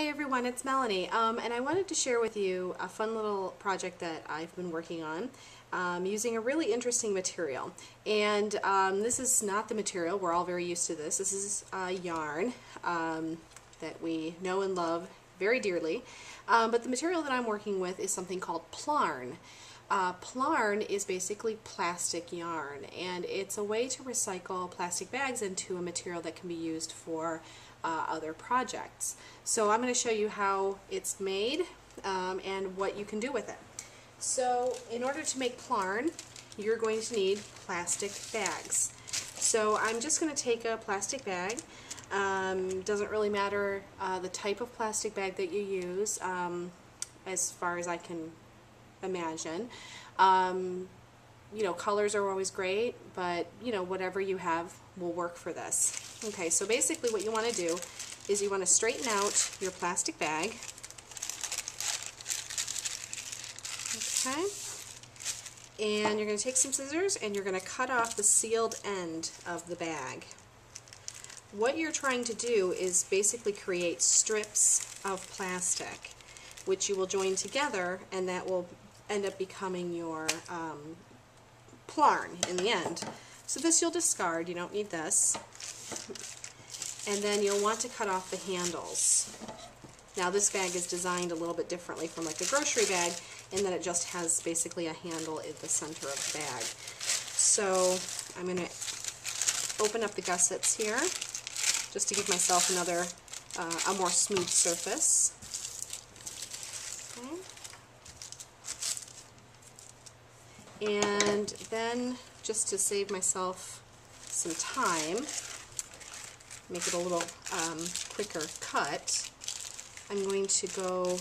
Hey everyone, it's Melanie, and I wanted to share with you a fun little project that I've been working on using a really interesting material. And this is not the material, we're all very used to this. This is yarn that we know and love very dearly. But the material that I'm working with is something called PLARN. PLARN is basically plastic yarn, and it's a way to recycle plastic bags into a material that can be used for other projects. So I'm going to show you how it's made and what you can do with it. So in order to make PLARN, you're going to need plastic bags. So I'm just going to take a plastic bag. Doesn't really matter the type of plastic bag that you use, as far as I can imagine. You know, colors are always great, but you know, whatever you have will work for this. Okay, so basically what you want to do is you want to straighten out your plastic bag. Okay, and you're going to take some scissors and you're going to cut off the sealed end of the bag. What you're trying to do is basically create strips of plastic, which you will join together, and that will end up becoming your PLARN in the end. So this you'll discard, you don't need this. And then you'll want to cut off the handles. Now this bag is designed a little bit differently from like a grocery bag in that it just has basically a handle in the center of the bag. So I'm going to open up the gussets here just to give myself another, a more smooth surface. Okay. And then, just to save myself some time, make it a little quicker cut, I'm going to go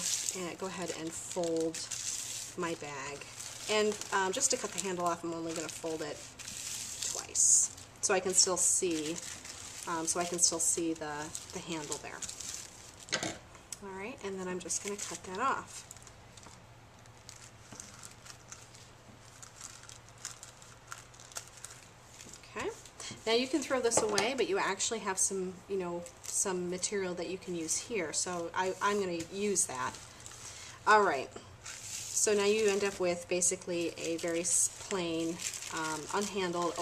ahead and fold my bag. And just to cut the handle off, I'm only going to fold it twice, so I can still see the handle there. All right, and then I'm just going to cut that off. Okay. Now you can throw this away, but you actually have some, some material that you can use here. So I'm going to use that. All right. So now you end up with basically a very plain, unhandled,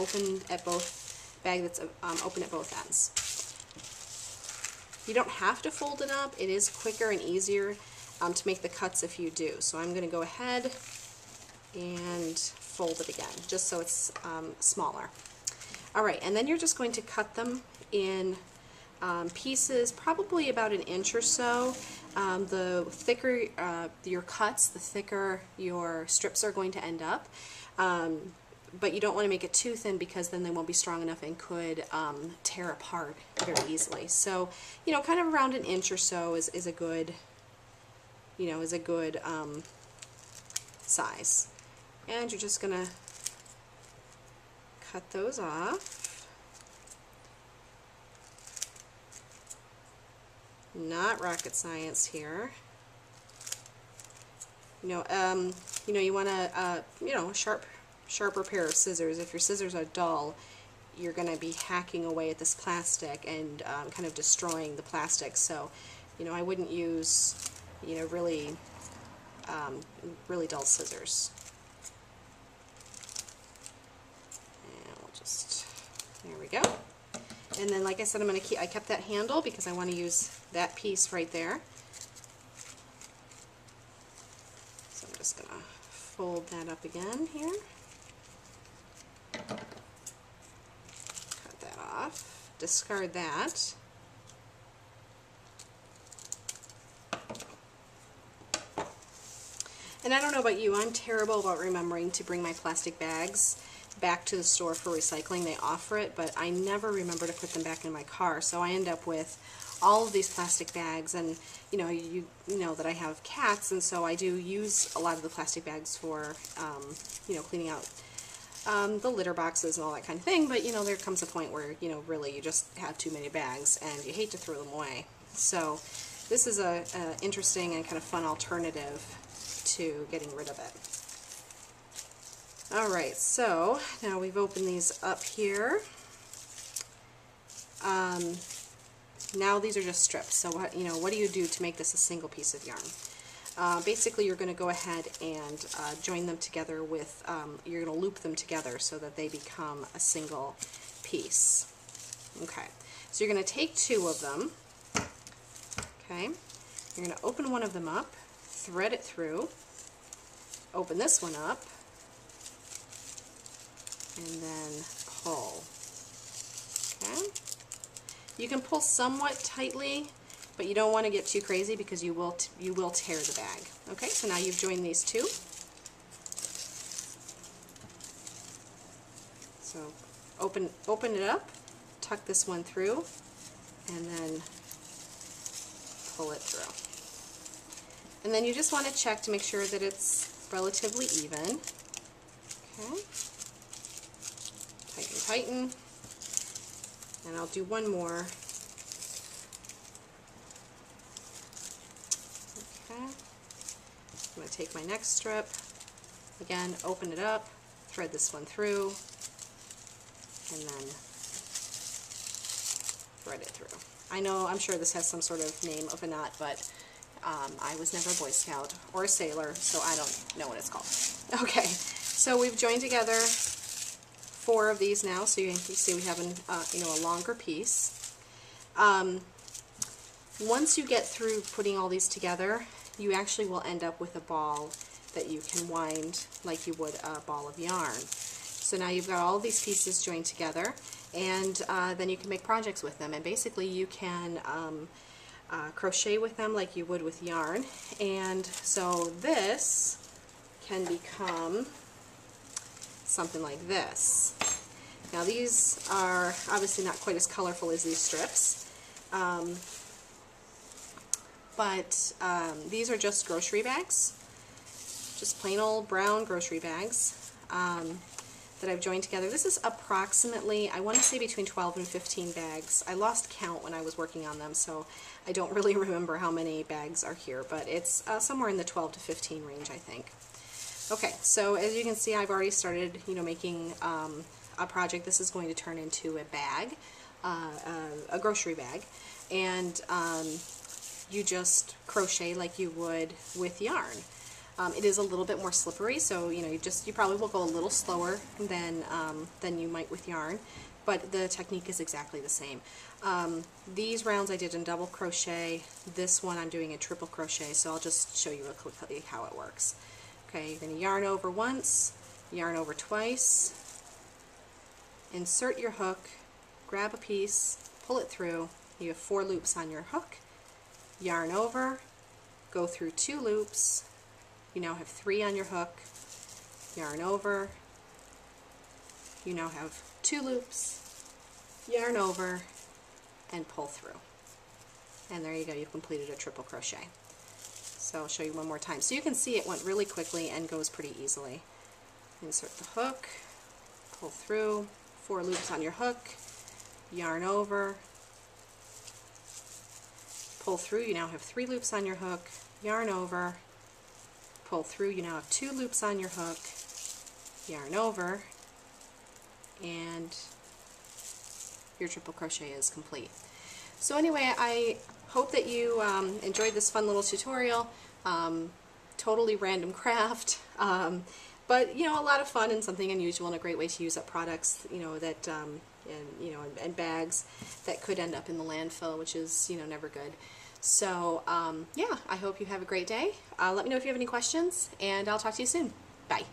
bag that's open at both ends. You don't have to fold it up. It is quicker and easier to make the cuts if you do. So I'm going to go ahead and fold it again, just so it's smaller. Alright, and then you're just going to cut them in pieces, probably about an inch or so. The thicker your cuts, the thicker your strips are going to end up. But you don't want to make it too thin, because then they won't be strong enough and could tear apart very easily. So, kind of around an inch or so is a good, size. And you're just going to cut those off. Not rocket science here. You want a sharper pair of scissors. If your scissors are dull, you're going to be hacking away at this plastic and kind of destroying the plastic. So, I wouldn't use, really dull scissors. There we go. And then, like I said, I kept that handle because I want to use that piece right there. So I'm just going to fold that up again here. Cut that off. Discard that. And I don't know about you, I'm terrible about remembering to bring my plastic bags back to the store for recycling. They offer it, but I never remember to put them back in my car, so I end up with all of these plastic bags. And you know that I have cats, and so I do use a lot of the plastic bags for cleaning out the litter boxes and all that kind of thing. But there comes a point where really you just have too many bags and you hate to throw them away. So this is a interesting and kind of fun alternative to getting rid of it. Alright, so now we've opened these up here. now these are just strips. So what, what do you do to make this a single piece of yarn? Basically, you're going to go ahead and join them together with, you're going to loop them together so that they become a single piece. Okay, so you're going to take two of them, okay, you're going to open one of them up, thread it through, open this one up, and then pull. Okay, you can pull somewhat tightly, but you don't want to get too crazy because you will tear the bag. Okay, so now you've joined these two. So open it up, tuck this one through, and then pull it through. And then you just want to check to make sure that it's relatively even. Okay. Tighten, tighten. And I'll do one more. Okay. I'm going to take my next strip. Again, open it up, thread this one through, and then thread it through. I'm sure this has some sort of name of a knot, but I was never a Boy Scout or a sailor, so I don't know what it's called. Okay, so we've joined together 4 of these now, so you can see we have a longer piece. Once you get through putting all these together, you actually will end up with a ball that you can wind like you would a ball of yarn. So now you've got all these pieces joined together, and then you can make projects with them, and basically you can crochet with them like you would with yarn. And so this can become something like this. Now these are obviously not quite as colorful as these strips, but these are just grocery bags, just plain old brown grocery bags that I've joined together. This is approximately, I want to say, between 12 and 15 bags. I lost count when I was working on them, so I don't really remember how many bags are here, but it's somewhere in the 12 to 15 range, I think. Okay, so as you can see, I've already started, making a project. This is going to turn into a bag, a grocery bag, and you just crochet like you would with yarn. It is a little bit more slippery, so you probably will go a little slower than you might with yarn, but the technique is exactly the same. These rounds I did in double crochet. This one I'm doing in triple crochet, so I'll just show you real quickly how it works. Okay, you're going to yarn over once, yarn over twice, insert your hook, grab a piece, pull it through. You have 4 loops on your hook, yarn over, go through 2 loops. You now have 3 on your hook, yarn over, you now have 2 loops, yarn over, and pull through. And there you go, you've completed a triple crochet. So I'll show you one more time. So you can see it went really quickly and goes pretty easily. Insert the hook, pull through, 4 loops on your hook, yarn over, pull through, you now have 3 loops on your hook, yarn over, pull through, you now have 2 loops on your hook, yarn over, and your triple crochet is complete. So anyway, I hope that you enjoyed this fun little tutorial. Totally random craft, but a lot of fun and something unusual and a great way to use up products that and bags that could end up in the landfill, which is never good. So yeah, I hope you have a great day. Let me know if you have any questions, and I'll talk to you soon. Bye.